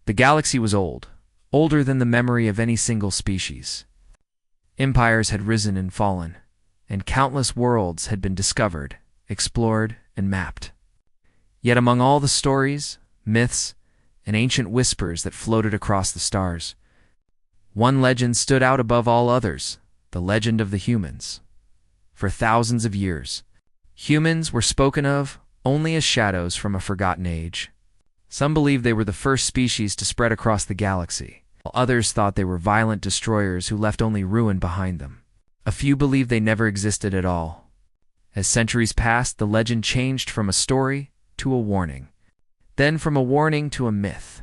The galaxy was old, older than the memory of any single species. Empires had risen and fallen, and countless worlds had been discovered, explored, and mapped. Yet among all the stories, myths, and ancient whispers that floated across the stars, one legend stood out above all others, the legend of the humans. For thousands of years, humans were spoken of only as shadows from a forgotten age. Some believed they were the first species to spread across the galaxy, while others thought they were violent destroyers who left only ruin behind them. A few believed they never existed at all. As centuries passed, the legend changed from a story to a warning, then from a warning to a myth,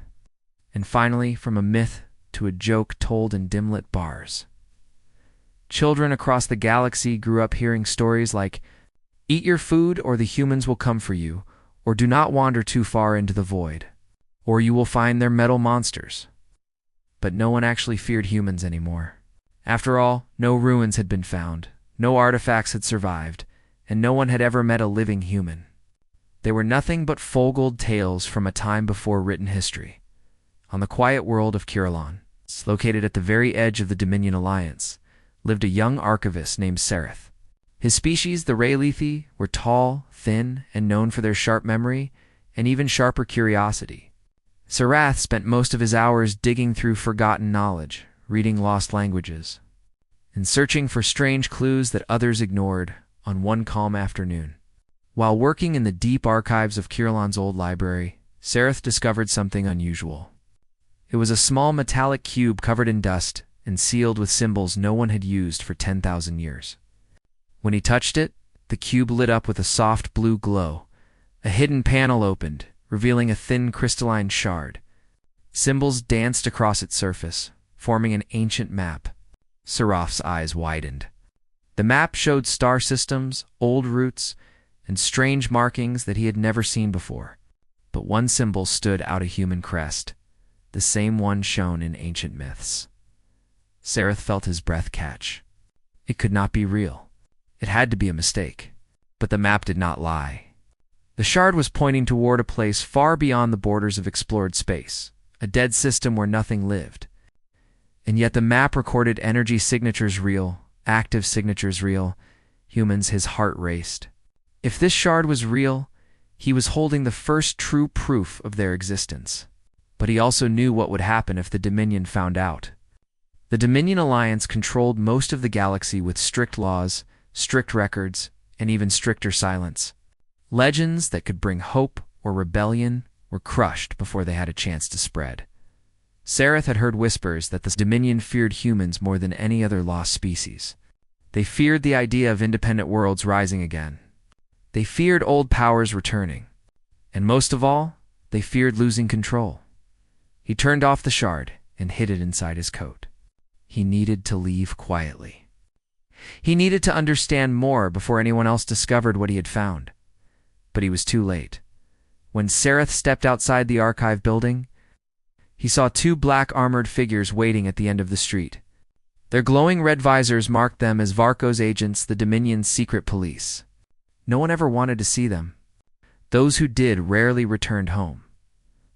and finally from a myth to a joke told in dim-lit bars. Children across the galaxy grew up hearing stories like, "Eat your food or the humans will come for you," or "Do not wander too far into the void, or you will find their metal monsters." But no one actually feared humans anymore. After all, no ruins had been found, no artifacts had survived, and no one had ever met a living human. They were nothing but folgold tales from a time before written history. On the quiet world of Kirillon, located at the very edge of the Dominion Alliance, lived a young archivist named Sereth. His species, the Raylethi, were tall, thin, and known for their sharp memory and even sharper curiosity. Sereth spent most of his hours digging through forgotten knowledge, reading lost languages, and searching for strange clues that others ignored on one calm afternoon. While working in the deep archives of Kirillon's old library, Sereth discovered something unusual. It was a small metallic cube covered in dust and sealed with symbols no one had used for 10,000 years. When he touched it, the cube lit up with a soft blue glow. A hidden panel opened, revealing a thin crystalline shard. Symbols danced across its surface, forming an ancient map. Sereth's eyes widened. The map showed star systems, old routes, and strange markings that he had never seen before. But one symbol stood out, a human crest, the same one shown in ancient myths. Sereth felt his breath catch. It could not be real. It had to be a mistake. But the map did not lie. The shard was pointing toward a place far beyond the borders of explored space, a dead system where nothing lived. And yet the map recorded energy signatures real, active signatures real. Humans, his heart raced. If this shard was real, he was holding the first true proof of their existence. But he also knew what would happen if the Dominion found out. The Dominion Alliance controlled most of the galaxy with strict laws, strict records, and even stricter silence. Legends that could bring hope or rebellion were crushed before they had a chance to spread. Sereth had heard whispers that the Dominion feared humans more than any other lost species. They feared the idea of independent worlds rising again. They feared old powers returning. And most of all, they feared losing control. He turned off the shard and hid it inside his coat. He needed to leave quietly. He needed to understand more before anyone else discovered what he had found. But he was too late. When Sereth stepped outside the archive building, he saw two black armored figures waiting at the end of the street. Their glowing red visors marked them as Varco's agents, the Dominion's secret police. No one ever wanted to see them. Those who did rarely returned home.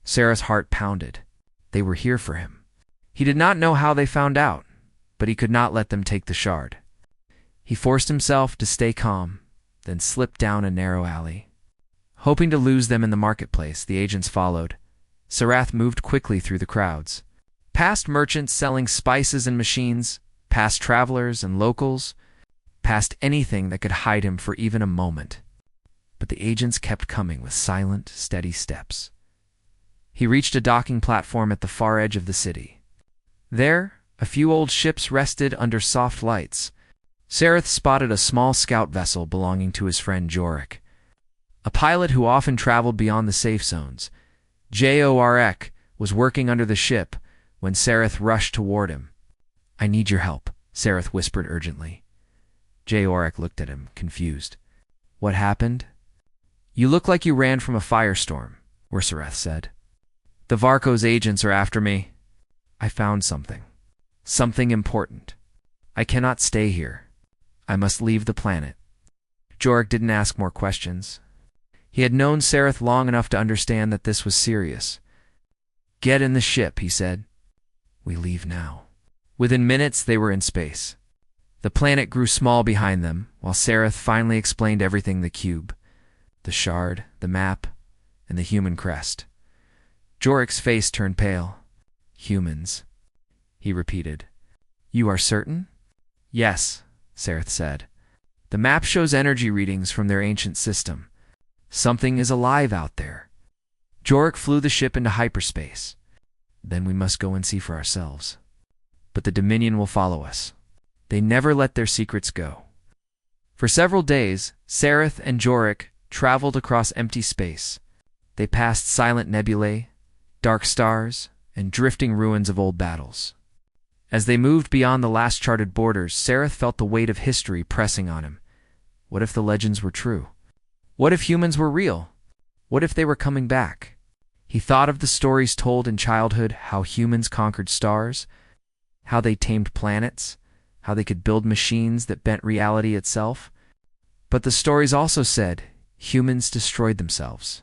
Sereth's heart pounded. They were here for him. He did not know how they found out, but he could not let them take the shard. He forced himself to stay calm, then slipped down a narrow alley. Hoping to lose them in the marketplace, the agents followed. Sereth moved quickly through the crowds. Past merchants selling spices and machines, past travelers and locals, past anything that could hide him for even a moment. But the agents kept coming with silent, steady steps. He reached a docking platform at the far edge of the city. There, a few old ships rested under soft lights. Sereth spotted a small scout vessel belonging to his friend Jorik, a pilot who often traveled beyond the safe zones. Jorik was working under the ship when Sereth rushed toward him. "I need your help," Sereth whispered urgently. Jorik looked at him, confused. "What happened?" "You look like you ran from a firestorm," Sereth said. "The Varco's agents are after me. I found something. Something important. I cannot stay here. I must leave the planet." Jorik didn't ask more questions. He had known Sereth long enough to understand that this was serious. "Get in the ship," he said. "We leave now." Within minutes, they were in space. The planet grew small behind them, while Sareth finally explained everything: the cube, the shard, the map, and the human crest. Jorik's face turned pale. "Humans," he repeated. "You are certain?" "Yes," Sareth said. "The map shows energy readings from their ancient system. Something is alive out there." Jorik flew the ship into hyperspace. "Then we must go and see for ourselves. But the Dominion will follow us. They never let their secrets go." For several days, Sareth and Jorik traveled across empty space. They passed silent nebulae, dark stars, and drifting ruins of old battles. As they moved beyond the last charted borders, Sareth felt the weight of history pressing on him. What if the legends were true? What if humans were real? What if they were coming back? He thought of the stories told in childhood, how humans conquered stars, how they tamed planets, how they could build machines that bent reality itself. But the stories also said humans destroyed themselves.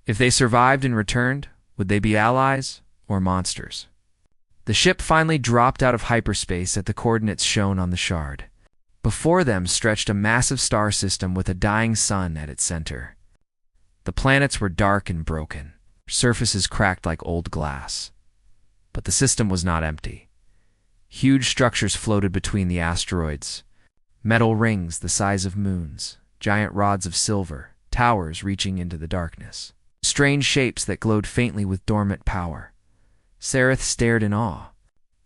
If they survived and returned, would they be allies or monsters? The ship finally dropped out of hyperspace at the coordinates shown on the shard. Before them stretched a massive star system with a dying sun at its center. The planets were dark and broken, surfaces cracked like old glass. But the system was not empty. Huge structures floated between the asteroids. Metal rings the size of moons, giant rods of silver, towers reaching into the darkness. Strange shapes that glowed faintly with dormant power. Sareth stared in awe.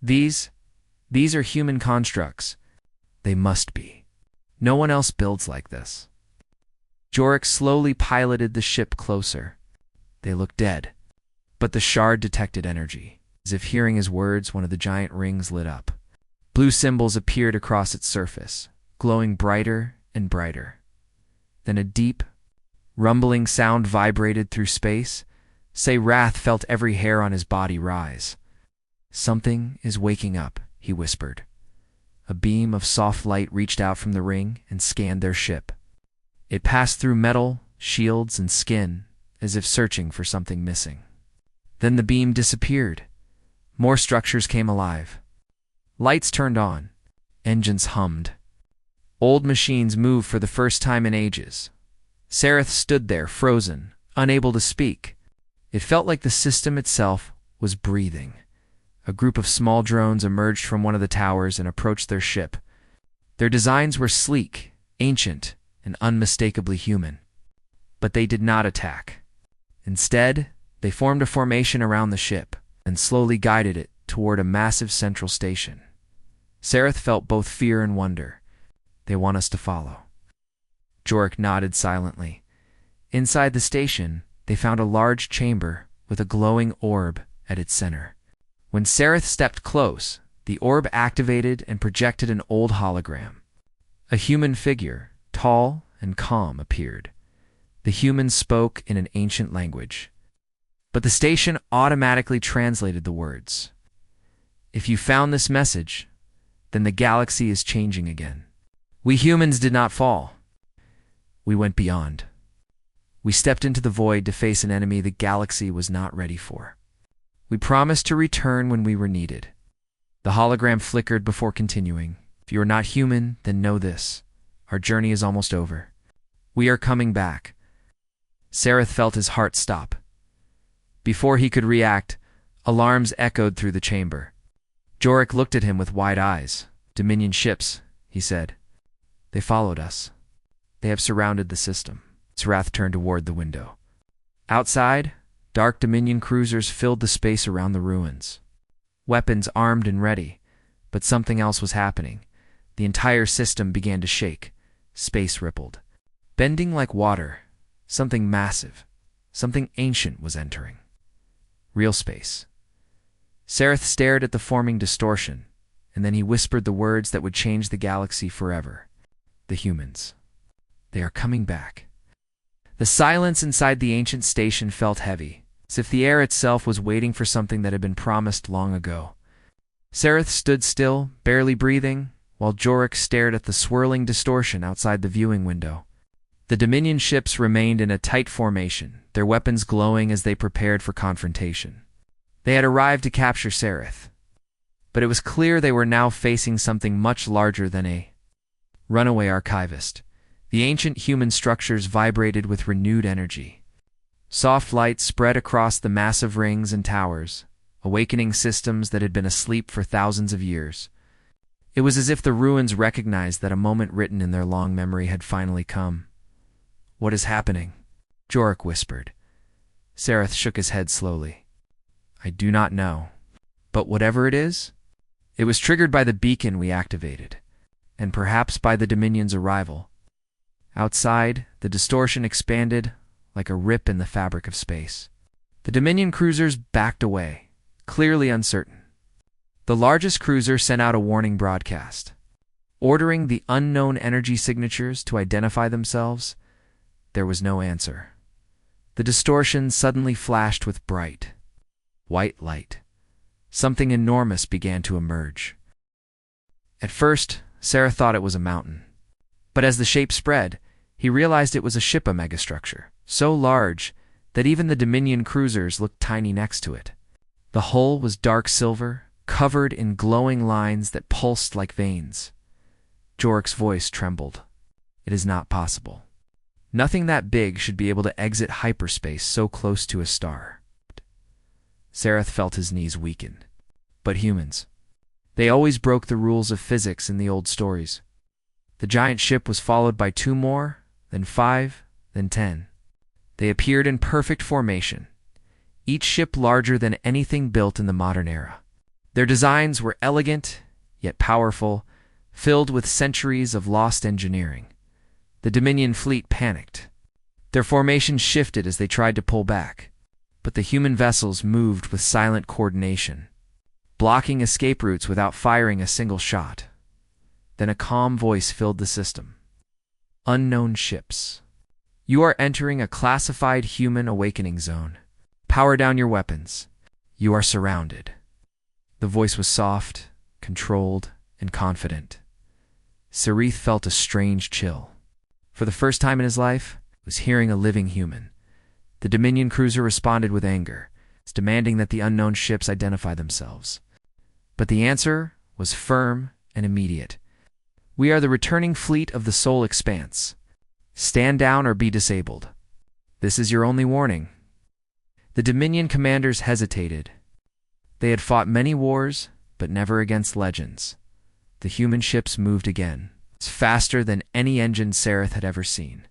These are human constructs. They must be. No one else builds like this. Jorik slowly piloted the ship closer. They looked dead, but the shard detected energy. As if hearing his words, one of the giant rings lit up. Blue symbols appeared across its surface, glowing brighter and brighter. Then a deep, rumbling sound vibrated through space. Wrath felt every hair on his body rise. "Something is waking up," he whispered. A beam of soft light reached out from the ring and scanned their ship. It passed through metal, shields, and skin, as if searching for something missing. Then the beam disappeared. More structures came alive. Lights turned on. Engines hummed. Old machines moved for the first time in ages. Sareth stood there, frozen, unable to speak. It felt like the system itself was breathing. A group of small drones emerged from one of the towers and approached their ship. Their designs were sleek, ancient, and unmistakably human. But they did not attack. Instead, they formed a formation around the ship and slowly guided it toward a massive central station. Sareth felt both fear and wonder. "They want us to follow." Jorik nodded silently. Inside the station, they found a large chamber with a glowing orb at its center. When Sareth stepped close, the orb activated and projected an old hologram. A human figure, tall and calm, appeared. The human spoke in an ancient language, but the station automatically translated the words. "If you found this message, then the galaxy is changing again. We humans did not fall. We went beyond. We stepped into the void to face an enemy the galaxy was not ready for. We promised to return when we were needed." The hologram flickered before continuing. "If you are not human, then know this. Our journey is almost over. We are coming back." Sareth felt his heart stop. Before he could react, alarms echoed through the chamber. Jorik looked at him with wide eyes. "Dominion ships," he said. "They followed us. They have surrounded the system." Wrath turned toward the window. Outside, dark Dominion cruisers filled the space around the ruins. Weapons armed and ready, but something else was happening. The entire system began to shake. Space rippled. Bending like water, something massive, something ancient was entering. Real space. Sareth stared at the forming distortion, and then he whispered the words that would change the galaxy forever. "The humans. They are coming back." The silence inside the ancient station felt heavy, as if the air itself was waiting for something that had been promised long ago. Sareth stood still, barely breathing, while Jorik stared at the swirling distortion outside the viewing window. The Dominion ships remained in a tight formation, their weapons glowing as they prepared for confrontation. They had arrived to capture Sereth, but it was clear they were now facing something much larger than a runaway archivist. The ancient human structures vibrated with renewed energy. Soft light spread across the massive rings and towers, awakening systems that had been asleep for thousands of years. It was as if the ruins recognized that a moment written in their long memory had finally come. "What is happening?" Jorek whispered. Sereth shook his head slowly. "I do not know. But whatever it is, it was triggered by the beacon we activated, and perhaps by the Dominion's arrival." Outside, the distortion expanded like a rip in the fabric of space. The Dominion cruisers backed away, clearly uncertain. The largest cruiser sent out a warning broadcast, ordering the unknown energy signatures to identify themselves. There was no answer. The distortion suddenly flashed with bright, white light. Something enormous began to emerge. At first, Sarah thought it was a mountain. But as the shape spread, he realized it was a ship megastructure, so large that even the Dominion cruisers looked tiny next to it. The hull was dark silver, covered in glowing lines that pulsed like veins. Jorek's voice trembled. "It is not possible. Nothing that big should be able to exit hyperspace so close to a star." Sereth felt his knees weaken. But humans. They always broke the rules of physics in the old stories. The giant ship was followed by 2 more, then 5, then 10. They appeared in perfect formation, each ship larger than anything built in the modern era. Their designs were elegant, yet powerful, filled with centuries of lost engineering. The Dominion fleet panicked. Their formation shifted as they tried to pull back, but the human vessels moved with silent coordination, blocking escape routes without firing a single shot. Then a calm voice filled the system. "Unknown ships. You are entering a classified human awakening zone. Power down your weapons. You are surrounded." The voice was soft, controlled, and confident. Sereth felt a strange chill. For the first time in his life, he was hearing a living human. The Dominion cruiser responded with anger, demanding that the unknown ships identify themselves. But the answer was firm and immediate. "We are the returning fleet of the Soul Expanse. Stand down or be disabled. This is your only warning." The Dominion commanders hesitated. They had fought many wars, but never against legends. The human ships moved again, faster than any engine Sereth had ever seen.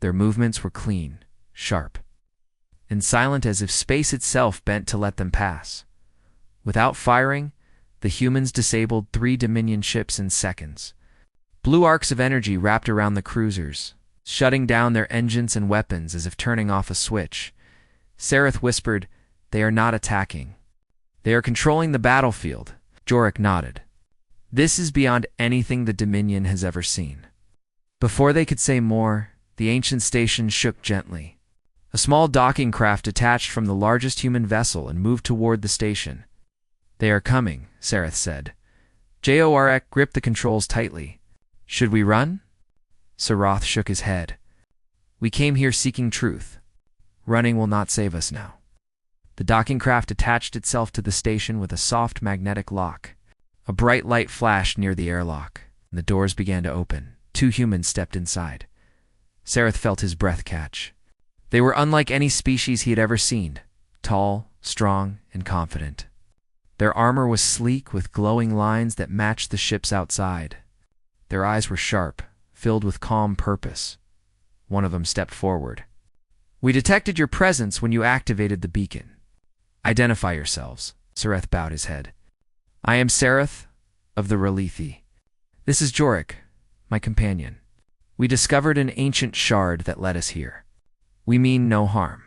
Their movements were clean, sharp, and silent as if space itself bent to let them pass. Without firing, the humans disabled 3 Dominion ships in seconds. Blue arcs of energy wrapped around the cruisers, shutting down their engines and weapons as if turning off a switch. Sereth whispered, "They are not attacking. They are controlling the battlefield." Jorek nodded. "This is beyond anything the Dominion has ever seen." Before they could say more, the ancient station shook gently. A small docking craft detached from the largest human vessel and moved toward the station. "They are coming," Sereth said. Jorek gripped the controls tightly. "Should we run?" Sereth shook his head. "We came here seeking truth. Running will not save us now." The docking craft attached itself to the station with a soft magnetic lock. A bright light flashed near the airlock, and the doors began to open. 2 humans stepped inside. Sereth felt his breath catch. They were unlike any species he had ever seen, tall, strong, and confident. Their armor was sleek with glowing lines that matched the ships outside. Their eyes were sharp, filled with calm purpose. One of them stepped forward. "We detected your presence when you activated the beacon. Identify yourselves." Sereth bowed his head. "I am Sereth of the Relethi. This is Jorek, my companion. We discovered an ancient shard that led us here. We mean no harm."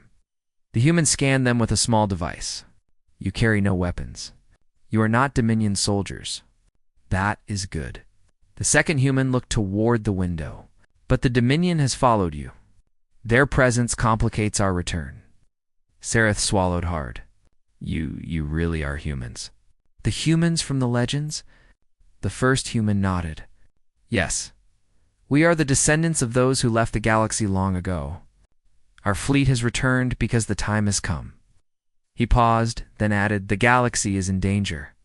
The human scanned them with a small device. "You carry no weapons. You are not Dominion soldiers. That is good." The second human looked toward the window. "But the Dominion has followed you. Their presence complicates our return." Sereth swallowed hard. You really are humans." "The humans from the legends?" The first human nodded. "Yes. We are the descendants of those who left the galaxy long ago. Our fleet has returned because the time has come." He paused, then added, "The galaxy is in danger,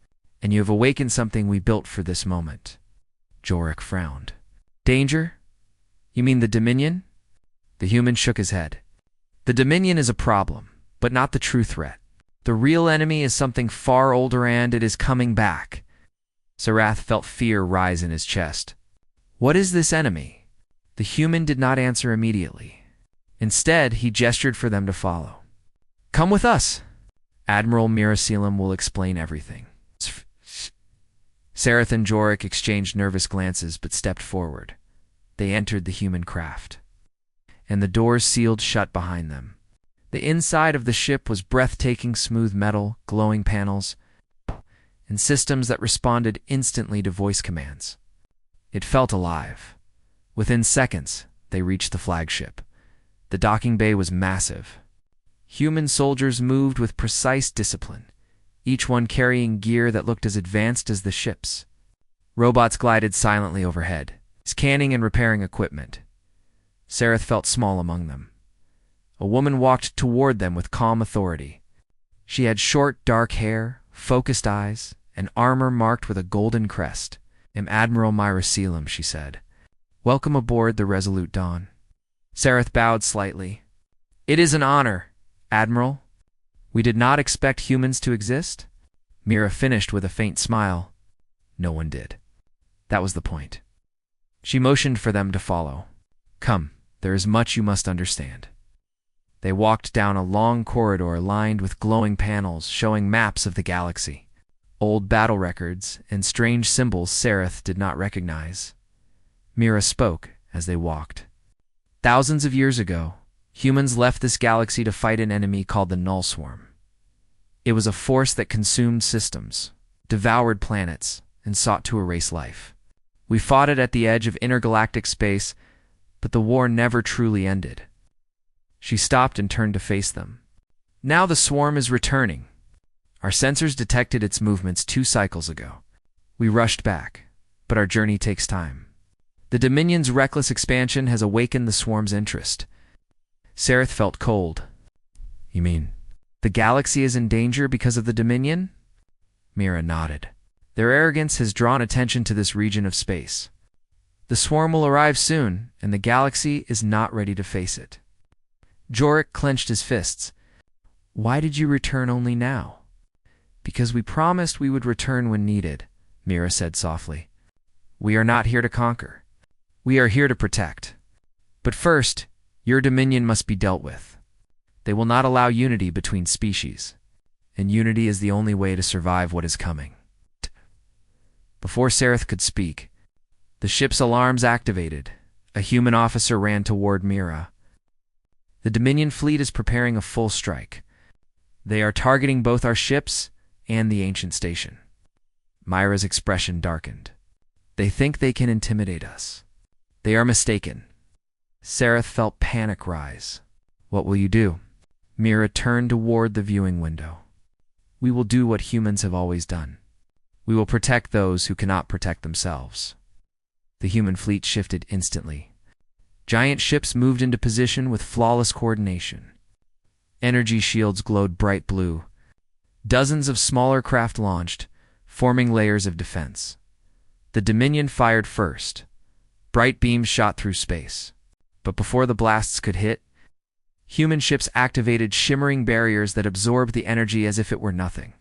and you have awakened something we built for this moment." Jorik frowned. "Danger? You mean the Dominion?" The human shook his head. "The Dominion is a problem, but not the true threat. The real enemy is something far older, and it is coming back." Sarath felt fear rise in his chest. "What is this enemy?" The human did not answer immediately. Instead, he gestured for them to follow. "Come with us. Admiral Miraselim will explain everything." Sarath and Jorik exchanged nervous glances but stepped forward. They entered the human craft, and the doors sealed shut behind them. The inside of the ship was breathtaking smooth metal, glowing panels, and systems that responded instantly to voice commands. It felt alive. Within seconds, they reached the flagship. The docking bay was massive. Human soldiers moved with precise discipline, each one carrying gear that looked as advanced as the ship's. Robots glided silently overhead, scanning and repairing equipment. Sarath felt small among them. A woman walked toward them with calm authority. She had short, dark hair, focused eyes, and armor marked with a golden crest. "I'm Admiral Miraselim," she said. "Welcome aboard the Resolute Dawn." Sarath bowed slightly. "It is an honor, Admiral. We did not expect humans to exist." Mira finished with a faint smile. No one did. That was the point. She motioned for them to follow. "Come, there is much you must understand." They walked down a long corridor lined with glowing panels showing maps of the galaxy, old battle records, and strange symbols Sarath did not recognize. Mira spoke as they walked. "Thousands of years ago, humans left this galaxy to fight an enemy called the Null Swarm. It was a force that consumed systems, devoured planets, and sought to erase life. We fought it at the edge of intergalactic space, but the war never truly ended." She stopped and turned to face them. "Now the swarm is returning. Our sensors detected its movements 2 cycles ago. We rushed back, but our journey takes time. The Dominion's reckless expansion has awakened the swarm's interest." Sarath felt cold. "You mean the galaxy is in danger because of the Dominion?" Mira nodded. "Their arrogance has drawn attention to this region of space. The swarm will arrive soon, and the galaxy is not ready to face it." Jorik clenched his fists. "Why did you return only now?" "Because we promised we would return when needed," Mira said softly. "We are not here to conquer. We are here to protect. But first, your Dominion must be dealt with. They will not allow unity between species, and unity is the only way to survive what is coming." Before Sarath could speak, the ship's alarms activated. A human officer ran toward Mira. "The Dominion fleet is preparing a full strike. They are targeting both our ships and the ancient station." Mira's expression darkened. "They think they can intimidate us. They are mistaken." Sarath felt panic rise. "What will you do?" Mira turned toward the viewing window. "We will do what humans have always done. We will protect those who cannot protect themselves." The human fleet shifted instantly. Giant ships moved into position with flawless coordination. Energy shields glowed bright blue. Dozens of smaller craft launched, forming layers of defense. The Dominion fired first. Bright beams shot through space. But before the blasts could hit, human ships activated shimmering barriers that absorbed the energy as if it were nothing.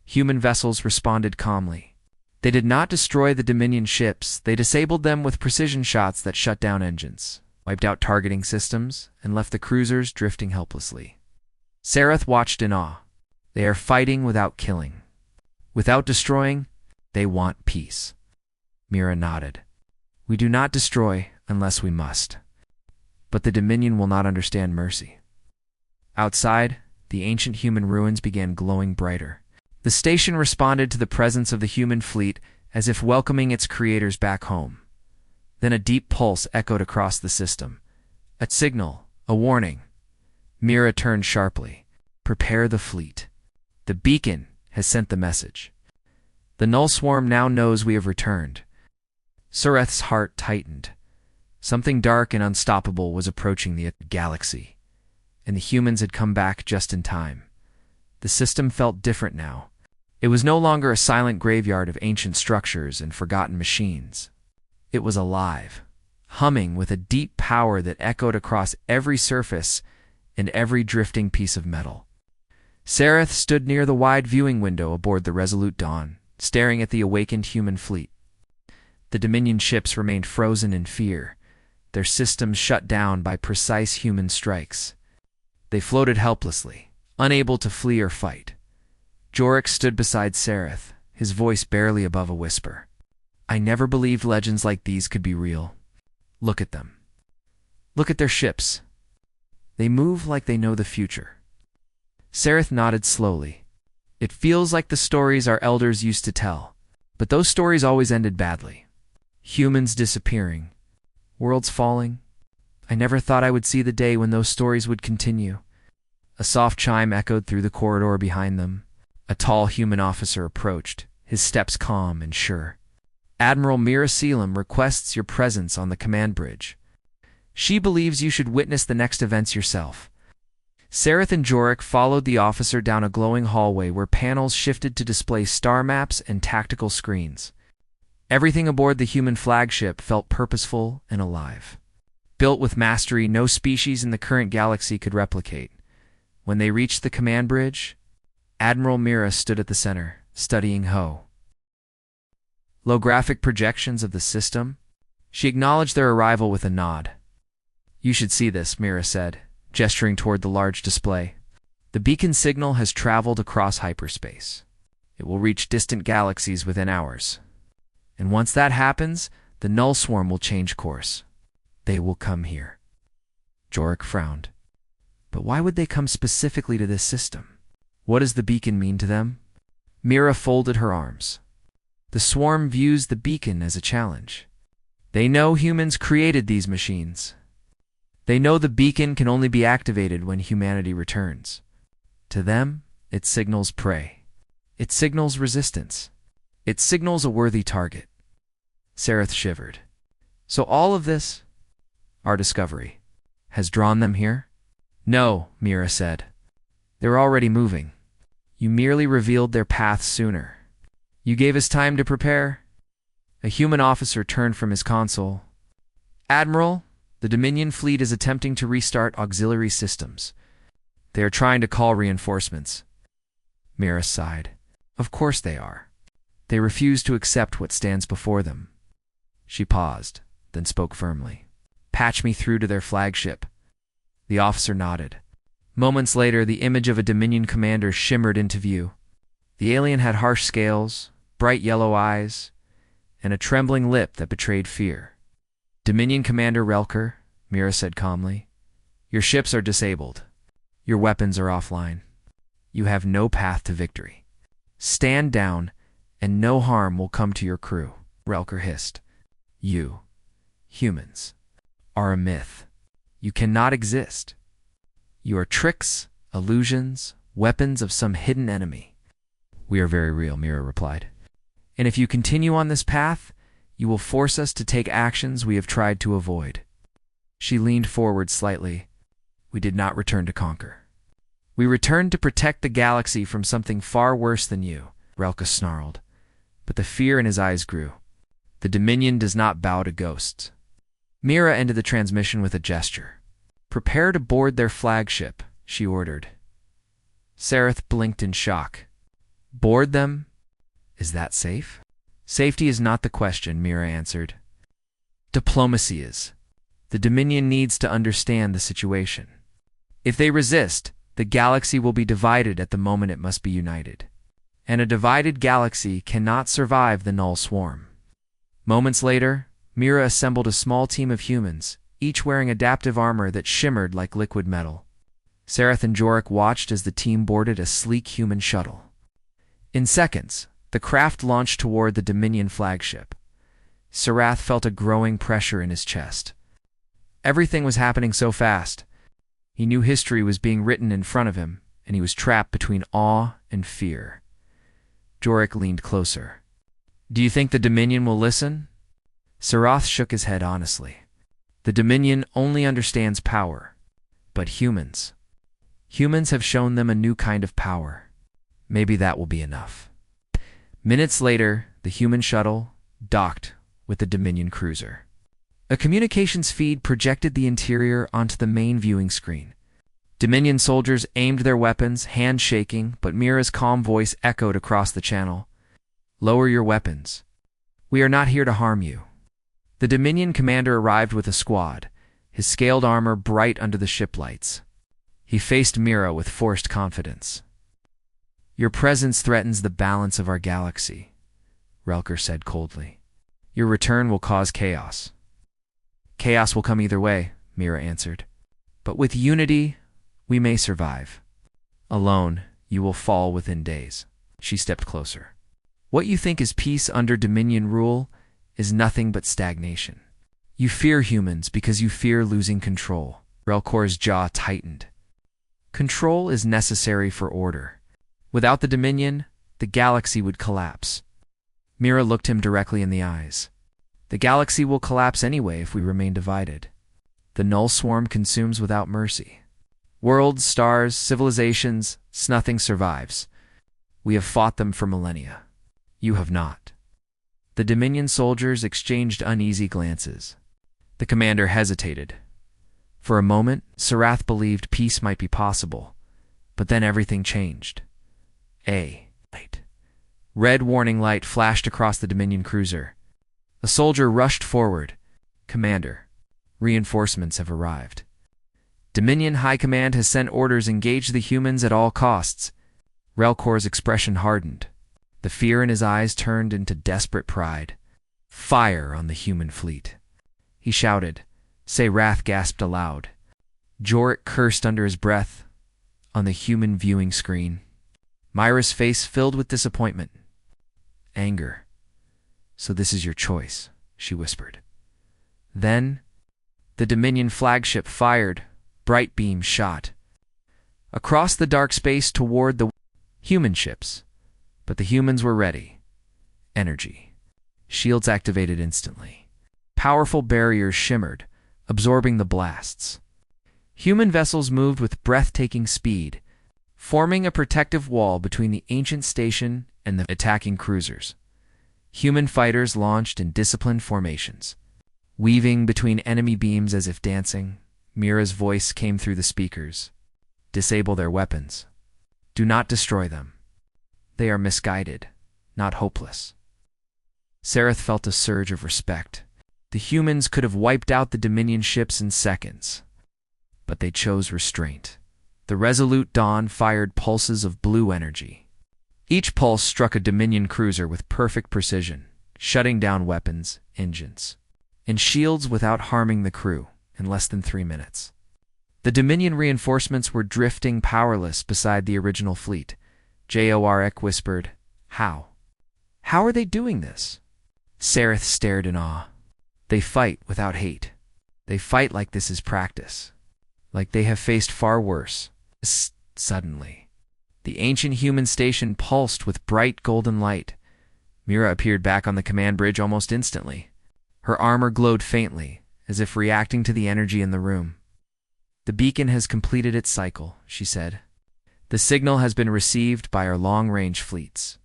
Human vessels responded calmly. They did not destroy the Dominion ships, they disabled them with precision shots that shut down engines, wiped out targeting systems, and left the cruisers drifting helplessly. Sarath watched in awe. They are fighting without killing. Without destroying, they want peace. Mira nodded. "We do not destroy unless we must. But the Dominion will not understand mercy." Outside, the ancient human ruins began glowing brighter. The station responded to the presence of the human fleet as if welcoming its creators back home. Then a deep pulse echoed across the system. A signal, a warning. Mira turned sharply. "Prepare the fleet. The beacon has sent the message. The Null Swarm now knows we have returned." Sarath's heart tightened. Something dark and unstoppable was approaching the galaxy, and the humans had come back just in time. The system felt different now. It was no longer a silent graveyard of ancient structures and forgotten machines. It was alive, humming with a deep power that echoed across every surface and every drifting piece of metal. Sareth stood near the wide viewing window aboard the Resolute Dawn, staring at the awakened human fleet. The Dominion ships remained frozen in fear, their systems shut down by precise human strikes. They floated helplessly, unable to flee or fight. Jorek stood beside Sareth, his voice barely above a whisper. I never believed legends like these could be real. Look at them. Look at their ships. They move like they know the future. Sareth nodded slowly. It feels like the stories our elders used to tell, but those stories always ended badly. Humans disappearing, worlds falling. I never thought I would see the day when those stories would continue. A soft chime echoed through the corridor behind them. A tall human officer approached, his steps calm and sure. Admiral Mira Selim requests your presence on the command bridge. She believes you should witness the next events yourself. Sareth and Jorek followed the officer down a glowing hallway where panels shifted to display star maps and tactical screens. Everything aboard the human flagship felt purposeful and alive. Built with mastery no species in the current galaxy could replicate. When they reached the command bridge, Admiral Mira stood at the center, studying holographic projections of the system. She acknowledged their arrival with a nod. You should see this, Mira said, gesturing toward the large display. The beacon signal has traveled across hyperspace. It will reach distant galaxies within hours. And once that happens, the null swarm will change course. They will come here. Jorek frowned. But why would they come specifically to this system? What does the beacon mean to them? Mira folded her arms. The swarm views the beacon as a challenge. They know humans created these machines. They know the beacon can only be activated when humanity returns. To them, it signals prey. It signals resistance. It signals a worthy target. Sareth shivered. So all of this, our discovery, has drawn them here? No, Mira said. They're already moving. You merely revealed their path sooner. You gave us time to prepare. A human officer turned from his console. Admiral, the Dominion fleet is attempting to restart auxiliary systems. They are trying to call reinforcements. Mira sighed. Of course they are. They refuse to accept what stands before them. She paused, then spoke firmly. Patch me through to their flagship. The officer nodded. Moments later, the image of a Dominion commander shimmered into view. The alien had harsh scales, bright yellow eyes, and a trembling lip that betrayed fear. Dominion Commander Relker, Mira said calmly, your ships are disabled. Your weapons are offline. You have no path to victory. Stand down, and no harm will come to your crew, Relker hissed. You, humans, are a myth. You cannot exist. You are tricks, illusions, weapons of some hidden enemy. We are very real, Mira replied. And if you continue on this path, you will force us to take actions we have tried to avoid. She leaned forward slightly. We did not return to conquer. We returned to protect the galaxy from something far worse than you, Relka snarled. But the fear in his eyes grew. The Dominion does not bow to ghosts. Mira ended the transmission with a gesture. Prepare to board their flagship, she ordered. Sareth blinked in shock. Board them? Is that safe? Safety is not the question, Mira answered. Diplomacy is. The Dominion needs to understand the situation. If they resist, the galaxy will be divided at the moment it must be united. And a divided galaxy cannot survive the null swarm. Moments later, Mira assembled a small team of humans, each wearing adaptive armor that shimmered like liquid metal. Sareth and Jorek watched as the team boarded a sleek human shuttle. In seconds, the craft launched toward the Dominion flagship. Sarath felt a growing pressure in his chest. Everything was happening so fast. He knew history was being written in front of him, and he was trapped between awe and fear. Jorek leaned closer. Do you think the Dominion will listen? Sarath shook his head honestly. The Dominion only understands power. But humans have shown them a new kind of power. Maybe that will be enough. Minutes later, the human shuttle docked with the Dominion cruiser. A communications feed projected the interior onto the main viewing screen. Dominion soldiers aimed their weapons, hands shaking, but Mira's calm voice echoed across the channel. "Lower your weapons. We are not here to harm you." The Dominion commander arrived with a squad, his scaled armor bright under the ship lights. He faced Mira with forced confidence. "Your presence threatens the balance of our galaxy," Relker said coldly. "Your return will cause chaos." "Chaos will come either way," Mira answered. "But with unity, we may survive. Alone, you will fall within days." She stepped closer. "What you think is peace under Dominion rule is nothing but stagnation. You fear humans because you fear losing control." Relkor's jaw tightened. "Control is necessary for order. Without the Dominion, the galaxy would collapse." Mira looked him directly in the eyes. "The galaxy will collapse anyway if we remain divided. The null swarm consumes without mercy. Worlds, stars, civilizations, nothing survives. We have fought them for millennia. You have not." The Dominion soldiers exchanged uneasy glances. The commander hesitated. For a moment, Sarath believed peace might be possible, but then everything changed. A light. Red warning light flashed across the Dominion cruiser. A soldier rushed forward. "Commander, reinforcements have arrived. Dominion High Command has sent orders engage the humans at all costs." Relkor's expression hardened. The fear in his eyes turned into desperate pride. "Fire on the human fleet," he shouted. Sarath gasped aloud. Jorek cursed under his breath. On the human viewing screen, Myra's face filled with disappointment. "Anger. So this is your choice," she whispered. Then, the Dominion flagship fired. Bright beams shot across the dark space toward the human ships. But the humans were ready. Energy. Shields activated instantly. Powerful barriers shimmered, absorbing the blasts. Human vessels moved with breathtaking speed, forming a protective wall between the ancient station and the attacking cruisers. Human fighters launched in disciplined formations. Weaving between enemy beams as if dancing, Mira's voice came through the speakers. "Disable their weapons. Do not destroy them. They are misguided, not hopeless." Sarath felt a surge of respect. The humans could have wiped out the Dominion ships in seconds. But they chose restraint. The resolute Dawn fired pulses of blue energy. Each pulse struck a Dominion cruiser with perfect precision, shutting down weapons, engines, and shields without harming the crew in less than 3 minutes. The Dominion reinforcements were drifting powerless beside the original fleet. Jorek whispered, "How? How are they doing this?" Sarath stared in awe. "They fight without hate. They fight like this is practice. Like they have faced far worse." Suddenly, the ancient human station pulsed with bright golden light. Mira appeared back on the command bridge almost instantly. Her armor glowed faintly, as if reacting to the energy in the room. "The beacon has completed its cycle," she said. "The signal has been received by our long-range fleets.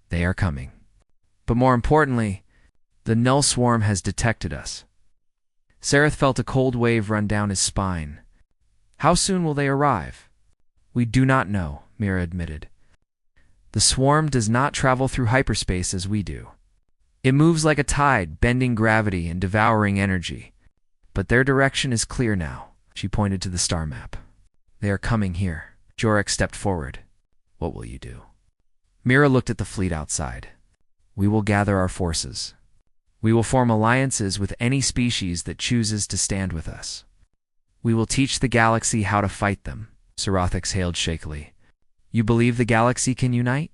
They are coming. But more importantly, the null swarm has detected us." Sarath felt a cold wave run down his spine. "How soon will they arrive?" "We do not know," Mira admitted. "The swarm does not travel through hyperspace as we do. It moves like a tide, bending gravity and devouring energy. But their direction is clear now." She pointed to the star map. "They are coming here." Jorek stepped forward. "What will you do?" Mira looked at the fleet outside. "We will gather our forces. We will form alliances with any species that chooses to stand with us. We will teach the galaxy how to fight them." Sarath exhaled shakily. "You believe the galaxy can unite?"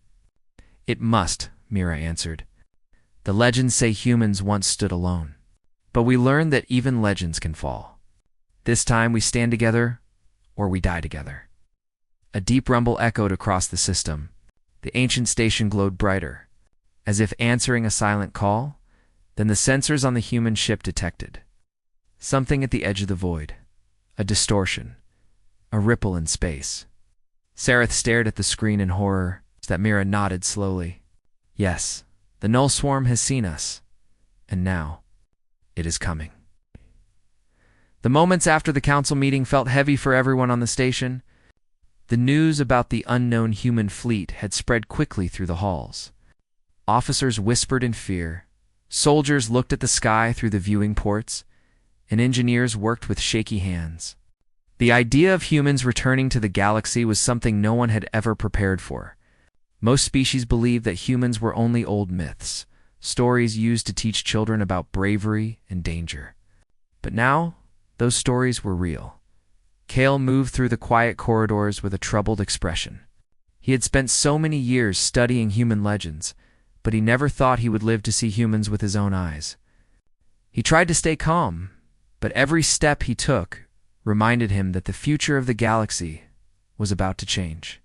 "It must," Mira answered. "The legends say humans once stood alone. But we learned that even legends can fall. This time we stand together, or we die together." A deep rumble echoed across the system. The ancient station glowed brighter, as if answering a silent call. Then the sensors on the human ship detected something at the edge of the void. A distortion. A ripple in space. Sarath stared at the screen in horror. That Mira nodded slowly. Yes, the Null Swarm has seen us, and now it is coming. The moments after the council meeting felt heavy for everyone on the station. The news about the unknown human fleet had spread quickly through the halls. Officers whispered in fear, soldiers looked at the sky through the viewing ports, and engineers worked with shaky hands. The idea of humans returning to the galaxy was something no one had ever prepared for. Most species believed that humans were only old myths, stories used to teach children about bravery and danger. But now, those stories were real. Kale moved through the quiet corridors with a troubled expression. He had spent so many years studying human legends, but he never thought he would live to see humans with his own eyes. He tried to stay calm, but every step he took reminded him that the future of the galaxy was about to change.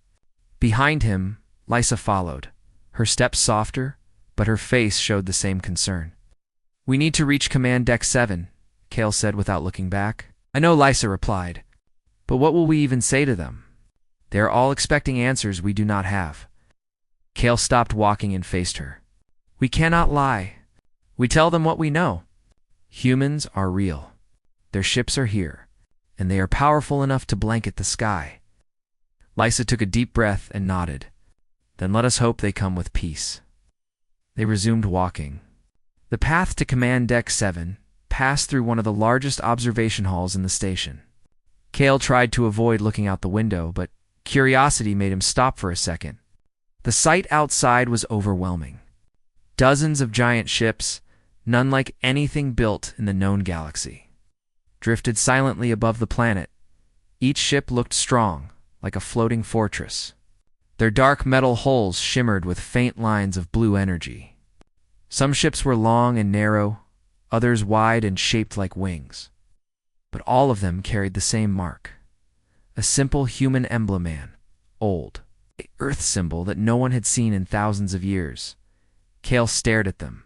Behind him, Lysa followed, her steps softer, but her face showed the same concern. We need to reach Command Deck 7, Kale said without looking back. I know, Lysa replied, but what will we even say to them? They are all expecting answers we do not have. Kale stopped walking and faced her. We cannot lie. We tell them what we know. Humans are real. Their ships are here, and they are powerful enough to blanket the sky. Lysa took a deep breath and nodded. Then let us hope they come with peace. They resumed walking. The path to Command Deck 7 passed through one of the largest observation halls in the station. Kale tried to avoid looking out the window, but curiosity made him stop for a second. The sight outside was overwhelming. Dozens of giant ships, none like anything built in the known galaxy, drifted silently above the planet. Each ship looked strong, like a floating fortress. Their dark metal hulls shimmered with faint lines of blue energy. Some ships were long and narrow, others wide and shaped like wings. But all of them carried the same mark. A simple human emblem, old, an Earth symbol that no one had seen in thousands of years. Kale stared at them.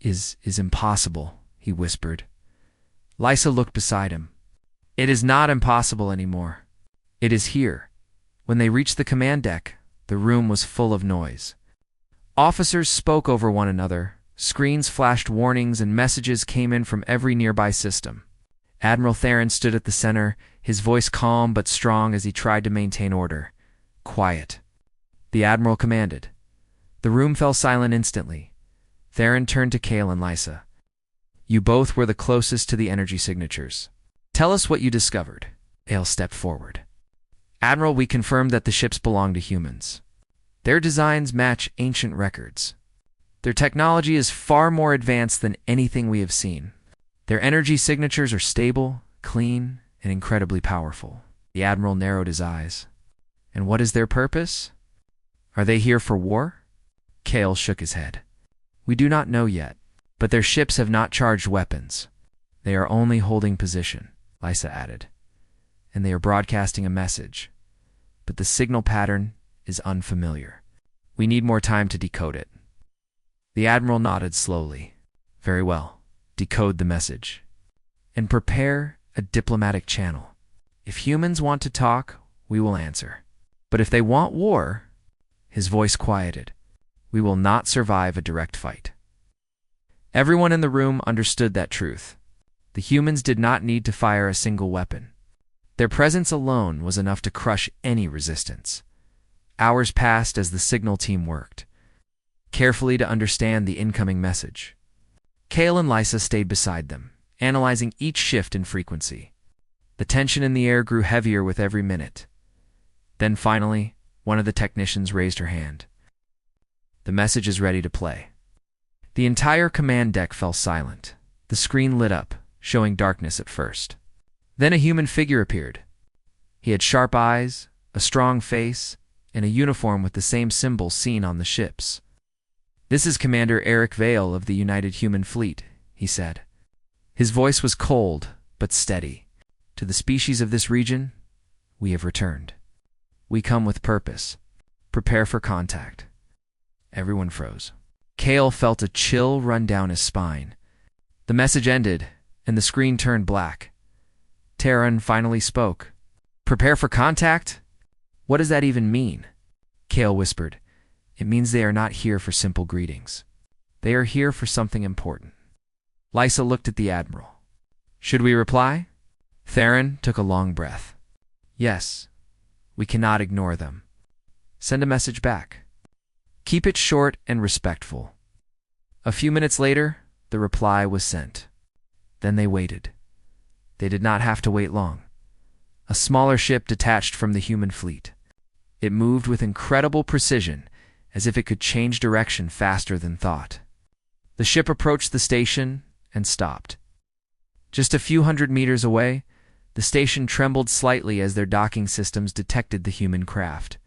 Is impossible, he whispered. Lysa looked beside him. It is not impossible anymore. It is here. When they reached the command deck, the room was full of noise. Officers spoke over one another, screens flashed warnings, and messages came in from every nearby system. Admiral Theron stood at the center, his voice calm but strong as he tried to maintain order. Quiet. The Admiral commanded. The room fell silent instantly. Theron turned to Kale and Lysa. You both were the closest to the energy signatures. Tell us what you discovered. Kale stepped forward. Admiral, we confirmed that the ships belong to humans. Their designs match ancient records. Their technology is far more advanced than anything we have seen. Their energy signatures are stable, clean, and incredibly powerful. The Admiral narrowed his eyes. And what is their purpose? Are they here for war? Kale shook his head. We do not know yet, but their ships have not charged weapons. They are only holding position, Lysa added. And they are broadcasting a message. But the signal pattern is unfamiliar. We need more time to decode it. The Admiral nodded slowly. Very well. Decode the message. And prepare a diplomatic channel. If humans want to talk, we will answer. But if they want war, his voice quieted, we will not survive a direct fight. Everyone in the room understood that truth. The humans did not need to fire a single weapon. Their presence alone was enough to crush any resistance. Hours passed as the signal team worked, carefully to understand the incoming message. Kale and Lysa stayed beside them, analyzing each shift in frequency. The tension in the air grew heavier with every minute. Then finally, one of the technicians raised her hand. The message is ready to play. The entire command deck fell silent. The screen lit up, showing darkness at first. Then a human figure appeared. He had sharp eyes, a strong face, and a uniform with the same symbols seen on the ships. This is Commander Eric Vale of the United Human Fleet, he said. His voice was cold, but steady. To the species of this region, we have returned. We come with purpose. Prepare for contact. Everyone froze. Kale felt a chill run down his spine. The message ended, and the screen turned black. Terran finally spoke. Prepare for contact? What does that even mean? Kale whispered. It means they are not here for simple greetings. They are here for something important. Lysa looked at the Admiral. Should we reply? Theron took a long breath. Yes, we cannot ignore them. Send a message back. Keep it short and respectful. A few minutes later, the reply was sent. Then they waited. They did not have to wait long. A smaller ship detached from the human fleet. It moved with incredible precision, as if it could change direction faster than thought. The ship approached the station and stopped. Just a few hundred meters away, the station trembled slightly as their docking systems detected the human craft.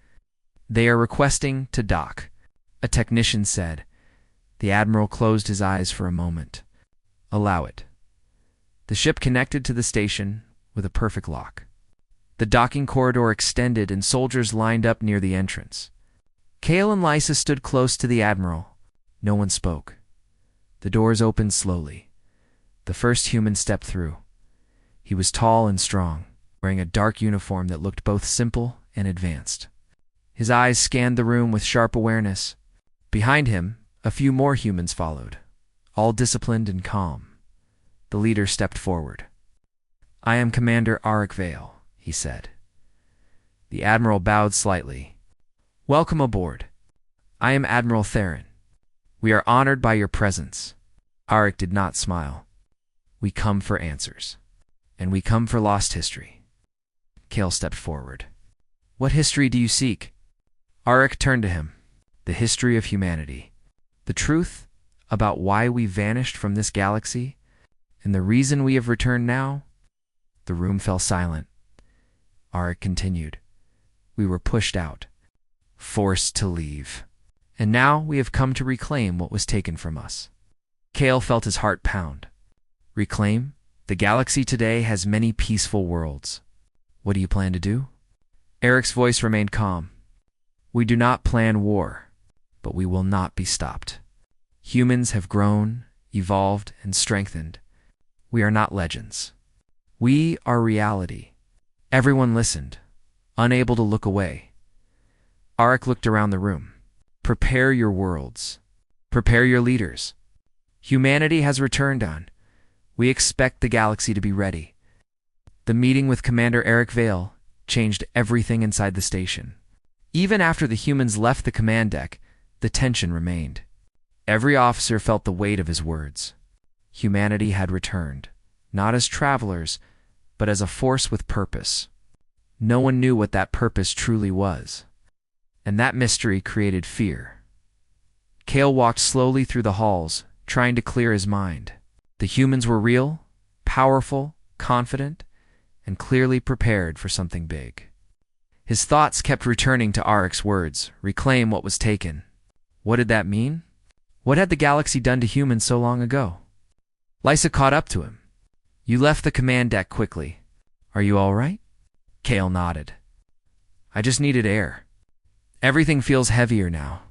They are requesting to dock, a technician said. The Admiral closed his eyes for a moment. Allow it. The ship connected to the station with a perfect lock. The docking corridor extended and soldiers lined up near the entrance. Kale and Lysa stood close to the Admiral. No one spoke. The doors opened slowly. The first human stepped through. He was tall and strong, wearing a dark uniform that looked both simple and advanced. His eyes scanned the room with sharp awareness. Behind him, a few more humans followed, all disciplined and calm. The leader stepped forward. I am Commander Auric Vale, he said. The Admiral bowed slightly. Welcome aboard. I am Admiral Theron. We are honored by your presence. Auric did not smile. We come for answers. And we come for lost history. Kale stepped forward. What history do you seek? Auric turned to him. The history of humanity. The truth about why we vanished from this galaxy, and the reason we have returned now. The room fell silent. Auric continued. We were pushed out, forced to leave, and now we have come to reclaim what was taken from us. Kale felt his heart pound. Reclaim? The galaxy today has many peaceful worlds. What do you plan to do? Eric's voice remained calm. We do not plan war, but we will not be stopped. Humans have grown, evolved, and strengthened. We are not legends. We are reality. Everyone listened, unable to look away. Auric looked around the room. Prepare your worlds. Prepare your leaders. Humanity has returned on. We expect the galaxy to be ready. The meeting with Commander Auric Vale changed everything inside the station. Even after the humans left the command deck, the tension remained. Every officer felt the weight of his words. Humanity had returned, not as travelers, but as a force with purpose. No one knew what that purpose truly was. And that mystery created fear. Kale walked slowly through the halls, trying to clear his mind. The humans were real, powerful, confident, and clearly prepared for something big. His thoughts kept returning to Auric's words, reclaim what was taken. What did that mean? What had the galaxy done to humans so long ago? Lysa caught up to him. You left the command deck quickly. Are you all right? Kale nodded. I just needed air. Everything feels heavier now.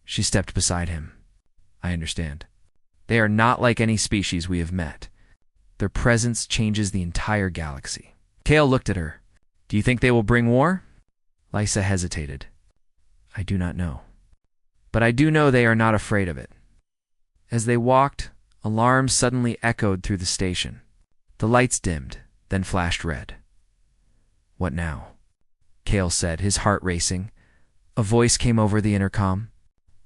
She stepped beside him. I understand. They are not like any species we have met. Their presence changes the entire galaxy. Kale looked at her. Do you think they will bring war? Lysa hesitated. I do not know. But I do know they are not afraid of it. As they walked, alarms suddenly echoed through the station. The lights dimmed, then flashed red. What now? Kale said, his heart racing. A voice came over the intercom.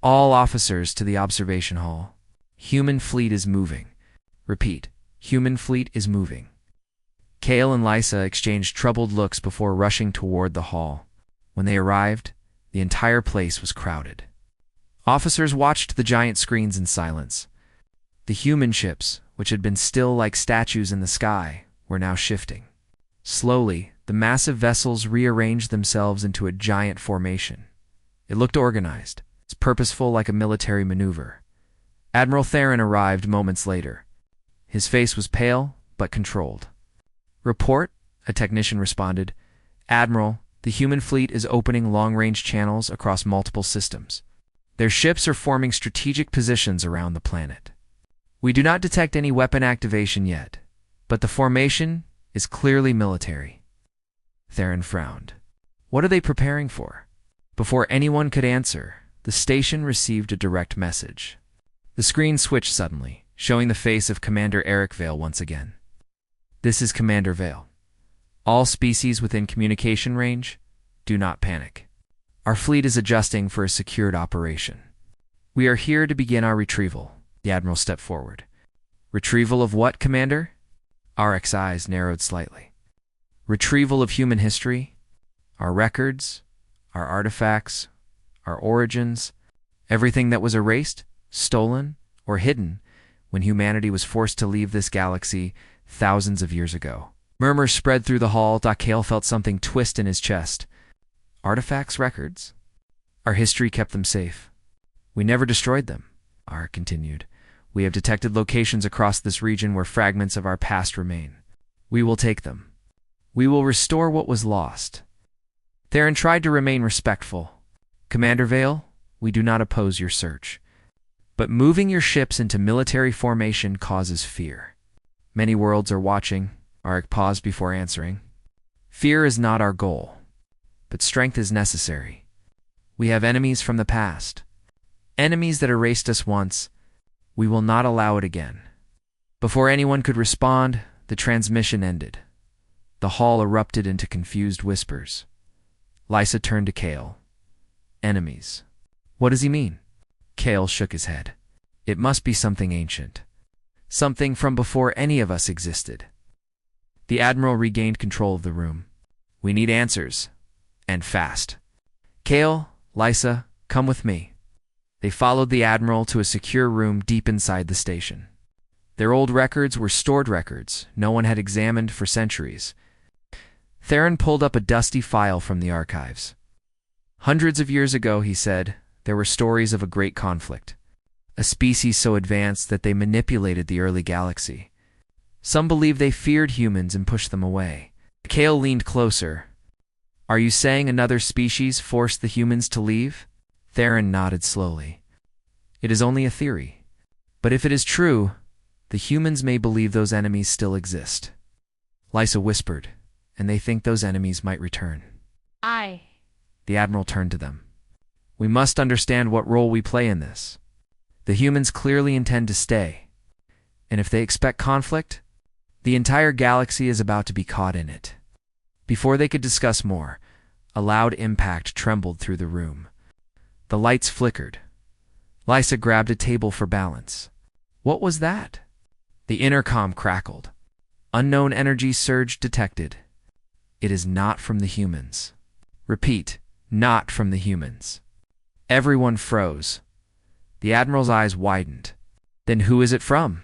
All officers to the observation hall. Human fleet is moving. Repeat, human fleet is moving. Kale and Lysa exchanged troubled looks before rushing toward the hall. When they arrived, the entire place was crowded. Officers watched the giant screens in silence. The human ships, which had been still like statues in the sky, were now shifting. Slowly, the massive vessels rearranged themselves into a giant formation. It looked organized, purposeful like a military maneuver. Admiral Theron arrived moments later. His face was pale, but controlled. Report, a technician responded. Admiral, the human fleet is opening long-range channels across multiple systems. Their ships are forming strategic positions around the planet. We do not detect any weapon activation yet, but the formation is clearly military. Theron frowned. What are they preparing for? Before anyone could answer, the station received a direct message. The screen switched suddenly, showing the face of Commander Eric Vale once again. This is Commander Vale. All species within communication range, do not panic. Our fleet is adjusting for a secured operation. We are here to begin our retrieval. The Admiral stepped forward. Retrieval of what, Commander? Eric's eyes narrowed slightly. Retrieval of human history, our records, our artifacts, our origins, everything that was erased, stolen, or hidden when humanity was forced to leave this galaxy thousands of years ago. Murmurs spread through the hall. Kale felt something twist in his chest. Artifacts, records? Our history kept them safe. We never destroyed them, Eric continued. We have detected locations across this region where fragments of our past remain. We will take them. We will restore what was lost. Theron tried to remain respectful. Commander Vale, we do not oppose your search. But moving your ships into military formation causes fear. Many worlds are watching. Eric paused before answering. Fear is not our goal, but strength is necessary. We have enemies from the past. Enemies that erased us once. We will not allow it again. Before anyone could respond, the transmission ended. The hall erupted into confused whispers. Lysa turned to Kale. Enemies. What does he mean? Kale shook his head. It must be something ancient. Something from before any of us existed. The Admiral regained control of the room. We need answers. And fast. Kale, Lysa, come with me. They followed the Admiral to a secure room deep inside the station. Their old records were stored records no one had examined for centuries. Theron pulled up a dusty file from the archives. Hundreds of years ago, he said, there were stories of a great conflict. A species so advanced that they manipulated the early galaxy. Some believe they feared humans and pushed them away. Kale leaned closer. Are you saying another species forced the humans to leave? Theron nodded slowly. It is only a theory. But if it is true, the humans may believe those enemies still exist. Lysa whispered, and they think those enemies might return. The Admiral turned to them. We must understand what role we play in this. The humans clearly intend to stay. And if they expect conflict, the entire galaxy is about to be caught in it. Before they could discuss more, a loud impact trembled through the room. The lights flickered. Lysa grabbed a table for balance. What was that? The intercom crackled. Unknown energy surge detected. It is not from the humans. Repeat, not from the humans. Everyone froze. The Admiral's eyes widened. Then who is it from?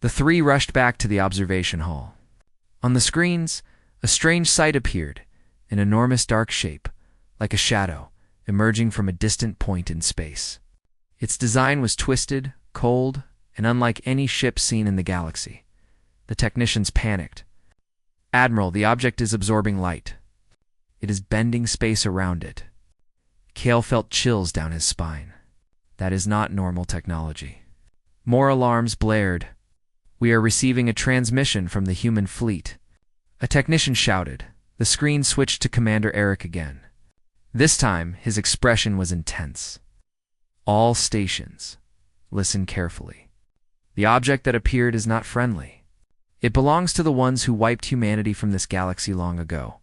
The three rushed back to the observation hall. On the screens, a strange sight appeared, an enormous dark shape, like a shadow, emerging from a distant point in space. Its design was twisted, cold, and unlike any ship seen in the galaxy. The technicians panicked. Admiral, the object is absorbing light. It is bending space around it. Kale felt chills down his spine. That is not normal technology. More alarms blared. We are receiving a transmission from the human fleet. A technician shouted. The screen switched to Commander Eric again. This time, his expression was intense. All stations, listen carefully. The object that appeared is not friendly. It belongs to the ones who wiped humanity from this galaxy long ago.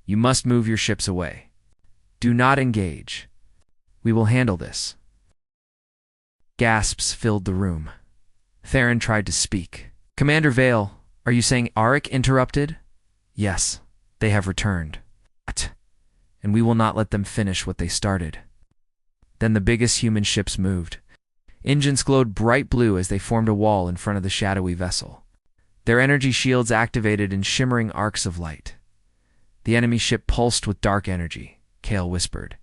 You must move your ships away. Do not engage. We will handle this. Gasps filled the room. Theron tried to speak. Commander Vale, are you saying Eric interrupted? Yes, they have returned. What? And we will not let them finish what they started. Then the biggest human ships moved. Engines glowed bright blue as they formed a wall in front of the shadowy vessel. Their energy shields activated in shimmering arcs of light. The enemy ship pulsed with dark energy. Kale whispered.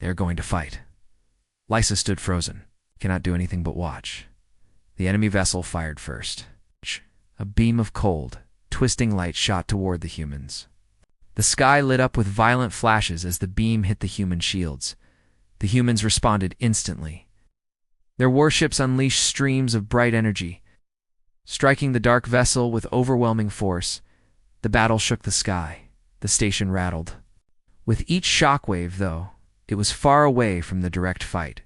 They are going to fight. Lysa stood frozen, cannot do anything but watch. The enemy vessel fired first. A beam of cold, twisting light shot toward the humans. The sky lit up with violent flashes as the beam hit the human shields. The humans responded instantly. Their warships unleashed streams of bright energy. Striking the dark vessel with overwhelming force, the battle shook the sky. The station rattled. With each shockwave, though, it was far away from the direct fight.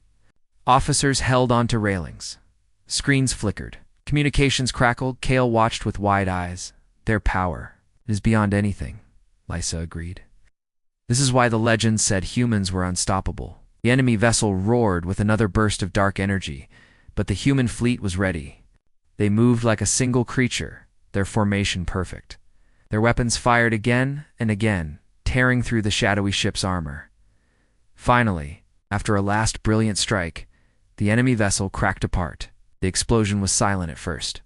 Officers held onto railings. Screens flickered. Communications crackled. Kale watched with wide eyes. Their power is beyond anything, Lysa agreed. This is why the legends said humans were unstoppable. The enemy vessel roared with another burst of dark energy, but the human fleet was ready. They moved like a single creature, their formation perfect. Their weapons fired again and again, tearing through the shadowy ship's armor. Finally, after a last brilliant strike, the enemy vessel cracked apart. The explosion was silent at first,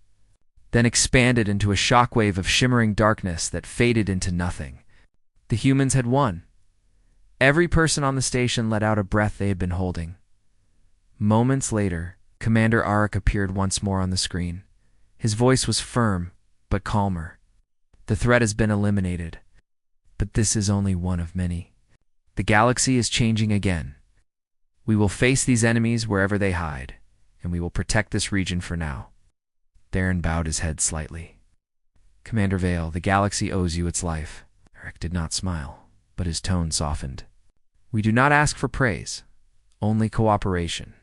then expanded into a shockwave of shimmering darkness that faded into nothing. The humans had won. Every person on the station let out a breath they had been holding. Moments later, Commander Arik appeared once more on the screen. His voice was firm, but calmer. The threat has been eliminated, but this is only one of many. The galaxy is changing again. We will face these enemies wherever they hide, and we will protect this region for now. Darren bowed his head slightly. Commander Vale, the galaxy owes you its life. Arik did not smile, but his tone softened. We do not ask for praise, only cooperation.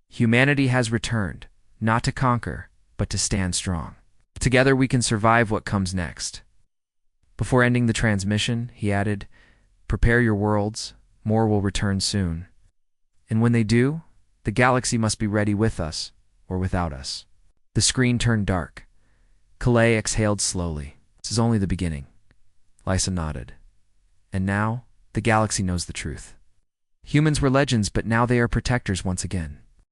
Humanity has returned, not to conquer, but to stand strong. Together we can survive what comes next. Before ending the transmission, he added, prepare your worlds, more will return soon. And when they do, the galaxy must be ready with us, or without us. The screen turned dark. Calais exhaled slowly. This is only the beginning. Lysa nodded. And now, the galaxy knows the truth. Humans were legends, but now they are protectors once again.